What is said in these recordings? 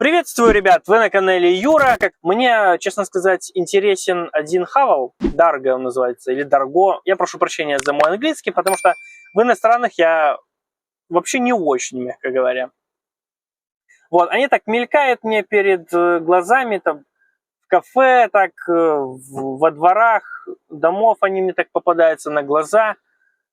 Приветствую, ребят! Вы на канале Юра. Мне, честно сказать, интересен один хавал. Дарго он называется, или Дарго. Я прошу прощения за мой английский, потому что в иностранных я вообще не очень, мягко говоря. Вот, они так мелькают мне перед глазами, там, в кафе, так, во дворах домов они мне так попадаются на глаза.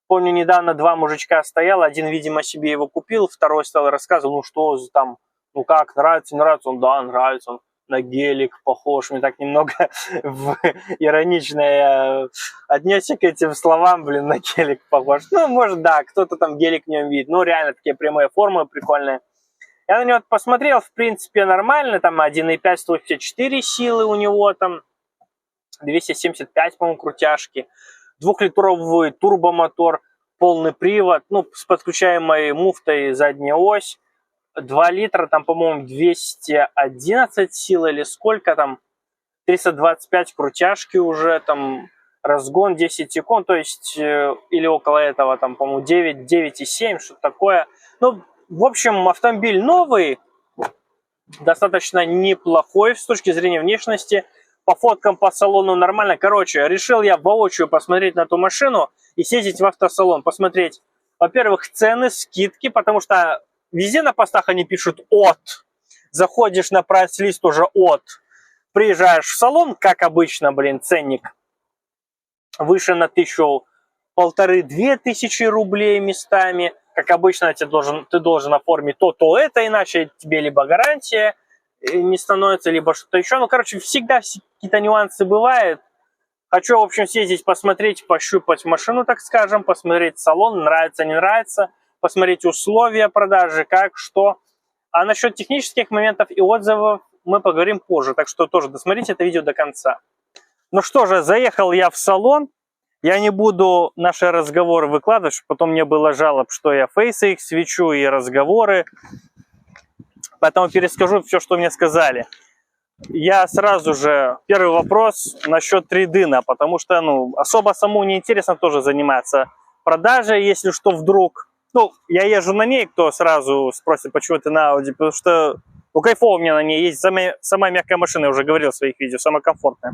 Помню, недавно два мужичка стояло, один, видимо, себе его купил, второй стал рассказывать, ну что там, ну как, нравится, не нравится? Он, да, нравится, он на гелик похож. Мне так немного иронично я отнесся к этим словам, блин, на гелик похож. Ну, может, да, кто-то там гелик в нем видит. Ну, реально, такие прямые формы прикольные. Я на него посмотрел, в принципе, нормально. Там 1.5, 154 силы у него, там 275, по-моему, крутяшки. 2-литровый турбомотор, полный привод, ну, с подключаемой муфтой задняя ось. 2 литра, там, по-моему, 211 сил или сколько там, 325 крутяшки уже, там, разгон 10 секунд, то есть, или около этого, там, по-моему, 9,7, что-то такое. Ну, в общем, автомобиль новый, достаточно неплохой с точки зрения внешности. По фоткам по салону нормально. Короче, решил я воочию посмотреть на эту машину и съездить в автосалон, посмотреть, во-первых, цены, скидки, потому что везде на постах они пишут «от». Заходишь на прайс-лист уже «от». Приезжаешь в салон, как обычно, блин, ценник выше на 1,5–2 тысячи рублей местами. Как обычно, ты должен оформить то это, иначе тебе либо гарантия не становится, либо что-то еще. Ну, короче, всегда какие-то нюансы бывают. Хочу, в общем, съездить, посмотреть, пощупать машину, так скажем, посмотреть салон, нравится, не нравится, посмотреть условия продажи, как, что. А насчет технических моментов и отзывов мы поговорим позже, так что тоже досмотрите это видео до конца. Ну что же, заехал я в салон. Я не буду наши разговоры выкладывать, чтобы потом не было жалоб, что я фейсы их свечу и разговоры. Поэтому перескажу все, что мне сказали. Я сразу же, первый вопрос насчет трейдина, потому что, ну, особо самому неинтересно тоже заниматься продажей, если что вдруг. Ну, я езжу на ней, кто сразу спросит, почему ты на Audi, потому что, ну, кайфово мне на ней ездить, самая мягкая машина, я уже говорил в своих видео, самая комфортная.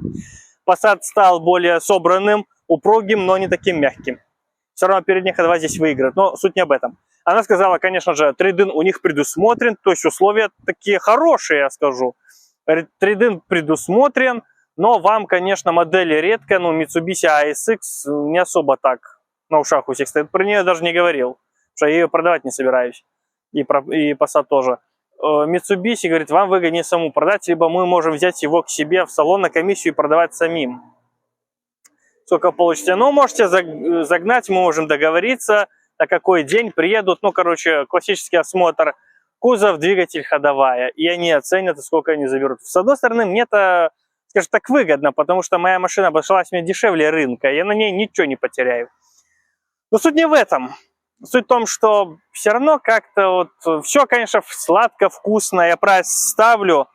Passat стал более собранным, упругим, но не таким мягким. Все равно передние ходова здесь выиграют, но суть не об этом. Она сказала, конечно же, трейдин у них предусмотрен, то есть условия такие хорошие, я скажу. Трейдин предусмотрен, но вам, конечно, модель редкая, ну, Mitsubishi ASX не особо так на ушах у всех стоит. Про нее я даже не говорил, потому что я ее продавать не собираюсь. И Passat тоже. Mitsubishi говорит, вам выгоднее саму продать, либо мы можем взять его к себе в салон на комиссию и продавать самим. Сколько получите? Ну, можете загнать, мы можем договориться, на какой день приедут. Ну, короче, классический осмотр, кузов, двигатель, ходовая. И они оценят, сколько они заберут. С одной стороны, мне это, скажем так, выгодно, потому что моя машина обошлась мне дешевле рынка. Я на ней ничего не потеряю. Но суть не в этом. Суть в том, что все равно как-то вот все, конечно, сладко, вкусно. Я прайс ставлю.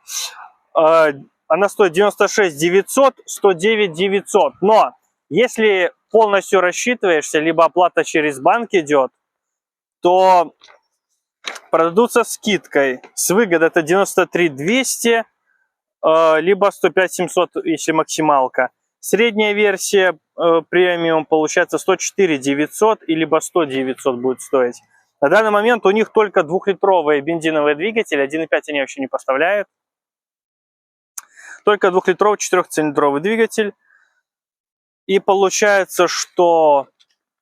Она стоит 96 900, 109 900. Но если полностью рассчитываешься, либо оплата через банк идет, то продадутся скидкой. С выгодой это 93 200, либо 105 700, если максималка. Средняя версия премиум получается 104 900, и либо 100 900 будет стоить. На данный момент у них только 2-литровые бензиновые двигатели, 1.5 они вообще не поставляют. Только 2-литровый 4-цилиндровый двигатель. И получается, что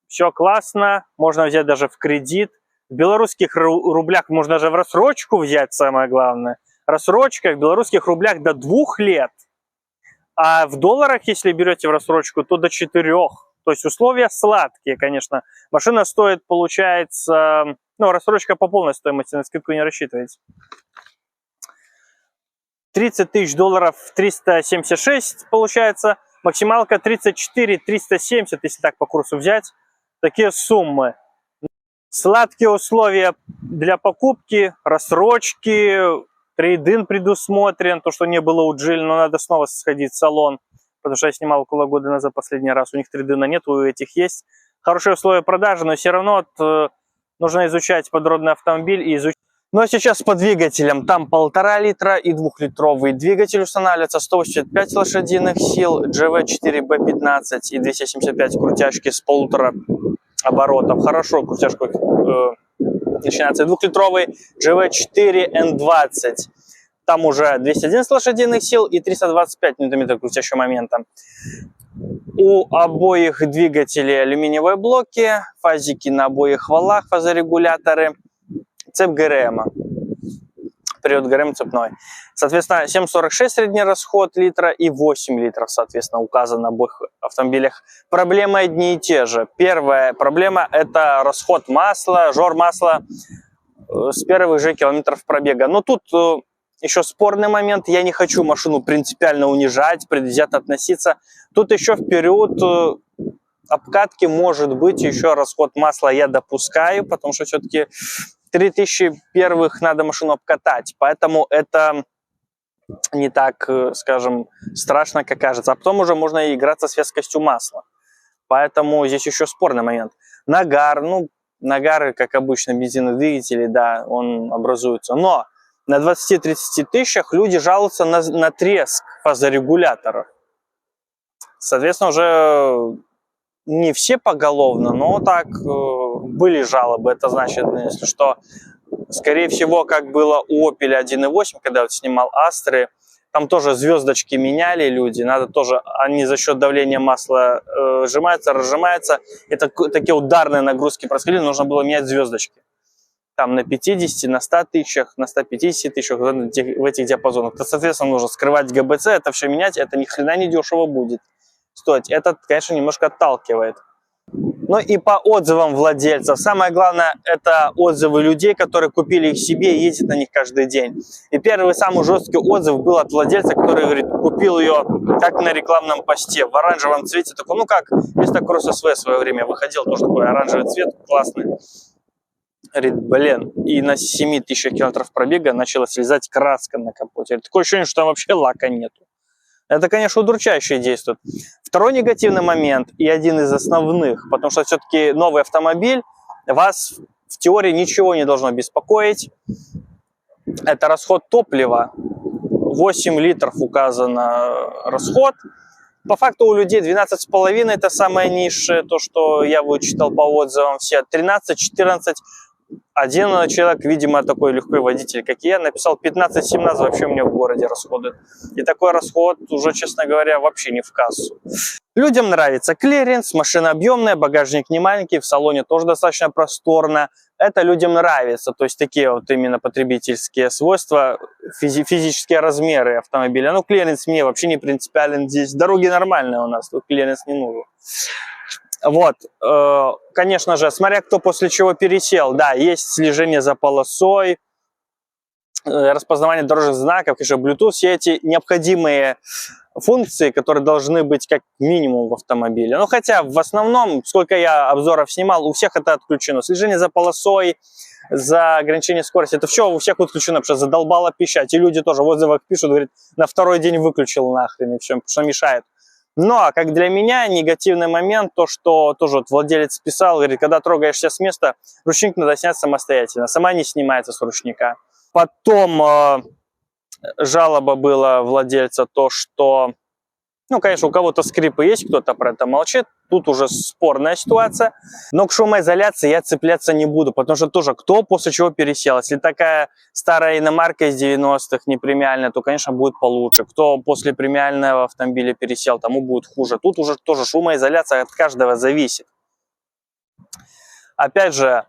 все классно, можно взять даже в кредит. В белорусских рублях можно даже в рассрочку взять, самое главное. Рассрочка в белорусских рублях до 2 лет. А в долларах, если берете в рассрочку, то до 4. То есть условия сладкие, конечно. Машина стоит, получается, ну, рассрочка по полной стоимости, на скидку не рассчитывается. 30 тысяч долларов, 376 получается. Максималка 34 370, если так по курсу взять. Такие суммы. Сладкие условия для покупки, рассрочки, трейдин предусмотрен, то, что не было у Джили, но надо снова сходить в салон, потому что я снимал около года назад последний раз, у них трейдина нет, у этих есть. Хорошие условия продажи, но все равно нужно изучать подробный автомобиль и изучать Ну а сейчас по двигателям. Там 1,5 литра и 2-литровый двигатель устанавливается, 185 лошадиных сил, GV4B15 и 275 крутяшки с 1,5 оборотов. Хорошо, крутяшка начинается. 2-литровый GV4N20. Там уже 211 лошадиных сил и 325 ньютон-метров крутящего момента. У обоих двигателей алюминиевые блоки, фазики на обоих валах, фазорегуляторы, цепь ГРМ. Период ГРМ цепной. Соответственно, 7,46 средний расход литра и 8 литров, соответственно, указано на обоих автомобилях. Проблемы одни и те же. Первая проблема – это расход масла, жор масла с первых же километров пробега. Но тут еще спорный момент. Я не хочу машину принципиально унижать, предвзято относиться. Тут еще в период обкатки может быть еще расход масла я допускаю, потому что все-таки 3000 первых надо машину обкатать, поэтому это не так, скажем, страшно, как кажется. А потом уже можно играться с вязкостью масла. Поэтому здесь еще спорный момент. Нагар, нагар, как обычно, бензиновые двигатели, да, он образуется. Но на 20-30 тысячах люди жалуются на треск фазорегуляторов. Соответственно, уже не все поголовно, но так были жалобы. Это значит, если что, скорее всего, как было у Opel 1.8, когда я снимал Астры, там тоже звездочки меняли люди, надо тоже, они за счет давления масла сжимаются, разжимаются. Это такие ударные нагрузки происходили, нужно было менять звездочки. Там на 50, на 100 тысячах, на 150 тысячах, в этих диапазонах. То, соответственно, нужно скрывать ГБЦ, это все менять, это ни хрена не дешево будет стоить. Это, конечно, немножко отталкивает. Ну и по отзывам владельцев. Самое главное, это отзывы людей, которые купили их себе и ездят на них каждый день. И первый самый жесткий отзыв был от владельца, который говорит, купил ее как на рекламном посте, в оранжевом цвете. Такой, ну как, Vista Cross SV в свое время выходил, тоже такой оранжевый цвет, классный. Говорит, блин, и на 7000 километров пробега начала слезать краска на капоте. Говорит, такое ощущение, что там вообще лака нету. Это, конечно, удручающе действует. Второй негативный момент и один из основных, потому что все-таки новый автомобиль, вас в теории ничего не должно беспокоить. Это расход топлива. 8 литров указано расход. По факту у людей 12,5 это самое низшее, то, что я вычитал по отзывам. Все 13-14. Один человек, видимо, такой легкий водитель, как я, написал 15-17 вообще у меня в городе расходует. И такой расход уже, честно говоря, вообще не в кассу. Людям нравится клиренс, машина объемная, багажник не маленький, в салоне тоже достаточно просторно. Это людям нравится, то есть такие вот именно потребительские свойства, физические размеры автомобиля. Ну, клиренс мне вообще не принципиален здесь. Дороги нормальные у нас, тут клиренс не нужен. Вот, конечно же, смотря кто после чего пересел, да, есть слежение за полосой, распознавание дорожных знаков, конечно, Bluetooth, все эти необходимые функции, которые должны быть как минимум в автомобиле. Ну, хотя в основном, сколько я обзоров снимал, у всех это отключено. Слежение за полосой, за ограничение скорости, это все у всех отключено, потому что задолбало пищать. И люди тоже в отзывах пишут, говорят, на второй день выключил нахрен, и все, потому что мешает. Но, как для меня, негативный момент, то, что тоже вот владелец писал, говорит, когда трогаешься с места, ручник надо снять самостоятельно, сама не снимается с ручника. Потом жалоба была владельца, то, что, ну, конечно, у кого-то скрипы есть, кто-то про это молчит, тут уже спорная ситуация, но к шумоизоляции я цепляться не буду, потому что тоже кто после чего пересел. Если такая старая иномарка из 90-х, не премиальная, то, конечно, будет получше. Кто после премиального автомобиля пересел, тому будет хуже. Тут уже тоже шумоизоляция от каждого зависит. Опять же,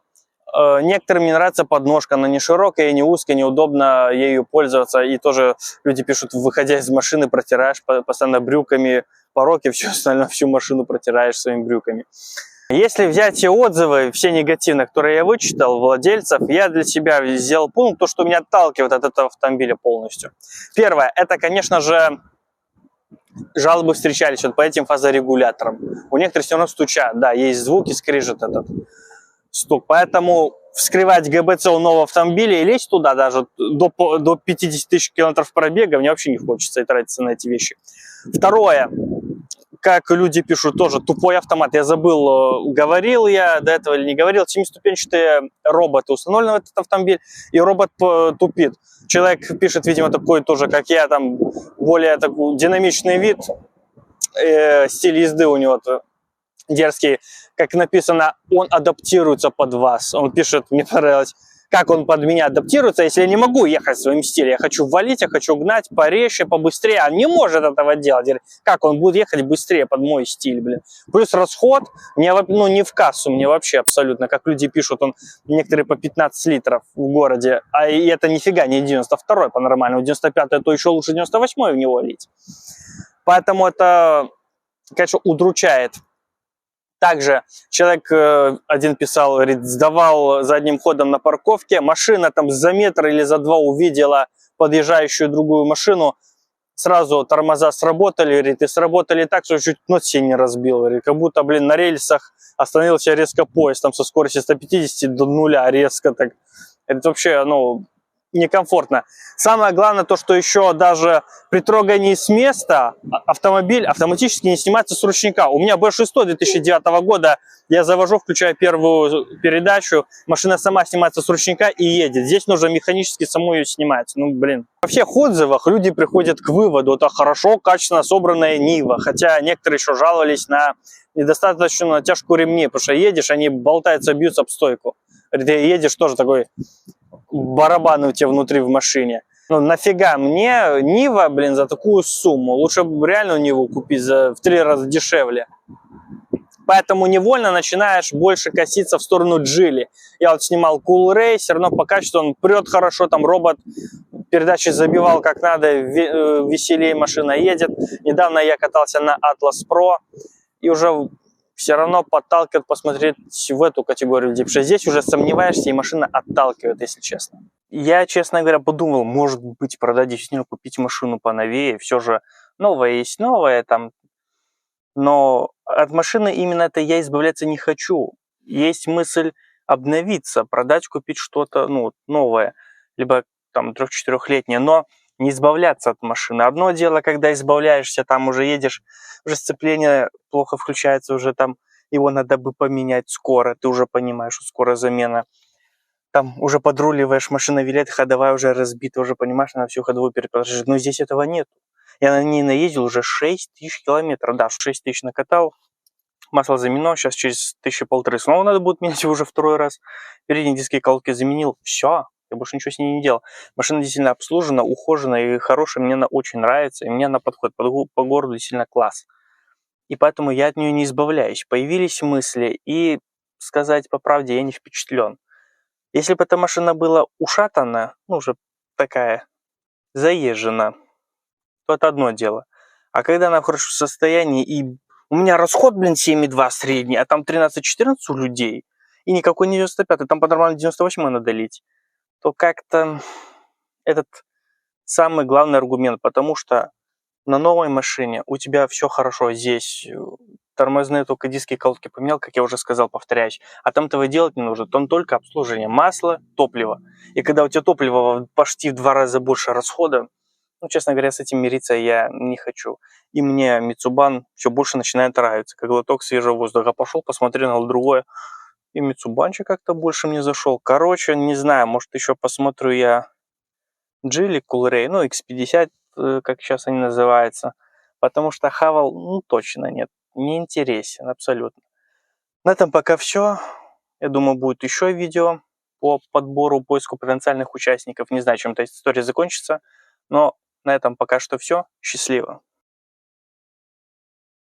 некоторым не нравится подножка, она не широкая, не узкая, неудобно ею пользоваться. И тоже люди пишут, выходя из машины, протираешь постоянно брюками порог и все остальное, всю машину протираешь своими брюками. Если взять все отзывы, все негативные, которые я вычитал, владельцев, я для себя сделал пункт, то, что меня отталкивает от этого автомобиля полностью. Первое, это, конечно же, жалобы встречались вот по этим фазорегуляторам. У некоторых все равно стучат, да, есть звуки, скрежет этот стук. Поэтому вскрывать ГБЦ у нового автомобиля и лезть туда даже до 50 тысяч километров пробега мне вообще не хочется и тратиться на эти вещи. Второе. как люди пишут, тоже тупой автомат. Я забыл, говорил я до этого или не говорил. 7-ступенчатые роботы установлены в этот автомобиль, и робот тупит. Человек пишет, видимо, такой тоже, как я, там более такой динамичный вид, стиль езды у него дерзкий. Как написано, он адаптируется под вас. Он пишет, мне понравилось, как он под меня адаптируется, если я не могу ехать в своем стиле. Я хочу валить, я хочу гнать порезче, побыстрее. А не может этого делать. Как он будет ехать быстрее под мой стиль, блин. Плюс расход, мне, ну, не в кассу, мне вообще абсолютно. Как люди пишут, он некоторые по 15 литров в городе. А и это нифига не 92-й по-нормальному. 95-й, то еще лучше 98-й в него лить. Поэтому это, конечно, удручает. Также человек один писал, говорит, сдавал задним ходом на парковке, машина там за метр или за два увидела подъезжающую другую машину, сразу тормоза сработали, говорит, и сработали так, что чуть нос себе не разбил, говорит, как будто, блин, на рельсах остановился резко поезд, там со скоростью 150 до нуля резко так. Это вообще, ну, некомфортно. Самое главное то, что еще даже при трогании с места автомобиль автоматически не снимается с ручника. У меня B600 2009 года, я завожу, включаю первую передачу, машина сама снимается с ручника и едет. Здесь нужно механически саму ее снимать. Ну, блин. Во всех отзывах люди приходят к выводу, это хорошо, качественно собранная Нива. Хотя некоторые еще жаловались на недостаточно натяжку ремней, потому что едешь, они болтаются, бьются об стойку. Ты едешь тоже такой... барабаны у тебя внутри в машине. Ну нафига мне Нива, блин, за такую сумму? Лучше бы реально Ниву купить в 3 раза дешевле. Поэтому невольно начинаешь больше коситься в сторону Джили. Я вот снимал Cool Ray, все равно по качеству он прет хорошо, там робот передачи забивал как надо, веселее машина едет. Недавно я катался на Atlas Pro и уже... все равно подталкивает посмотреть в эту категорию людей. Потому что здесь уже сомневаешься, и машина отталкивает, если честно. Я, честно говоря, подумал, может быть, продать действительно, купить машину поновее. Все же новое есть новое там. Но от машины именно это я избавляться не хочу. Есть мысль обновиться, продать, купить что-то, ну, новое. Либо там 3-4-летнее. Но не избавляться от машины. Одно дело, когда избавляешься, там уже едешь, уже сцепление плохо включается, уже там его надо бы поменять скоро, ты уже понимаешь, что скоро замена. Там уже подруливаешь, машина вилет, ходовая уже разбита, уже понимаешь, на всю ходовую перепрожить. Но здесь этого нет. Я на ней наездил уже 6000 километров, да, 6000 накатал. Масло заменено, сейчас через 1500 снова надо будет менять уже второй раз. Передние диски колодки заменил, все. Я больше ничего с ней не делал. Машина действительно обслужена, ухожена и хорошая. Мне она очень нравится. И мне она подходит. По городу действительно класс. И поэтому я от нее не избавляюсь. Появились мысли. И, сказать по правде, я не впечатлен. Если бы эта машина была ушатана, ну, уже такая заезжена, то это одно дело. А когда она в хорошем состоянии, и у меня расход, блин, 7,2 средний, а там 13-14 у людей, и никакой не 95, там по-нормально 98 надо лить, то как-то этот самый главный аргумент, потому что на новой машине у тебя все хорошо, здесь тормозные только диски, колодки поменял, как я уже сказал, повторяюсь, а там этого делать не нужно, там только обслуживание масла, топлива. И когда у тебя топлива почти в 2 раза больше расхода, ну, честно говоря, с этим мириться я не хочу. И мне Mitsubishi все больше начинает нравиться, как глоток свежего воздуха. Пошел, посмотрел на другое, и Mitsubishi как-то больше мне зашел. Короче, не знаю, может еще посмотрю я Geely Cool Ray, ну, X50, как сейчас они называются, потому что Haval, ну, точно нет, не интересен абсолютно. На этом пока все. Я думаю, будет еще видео по подбору, поиску потенциальных участников. Не знаю, чем эта история закончится, но на этом пока что все. Счастливо.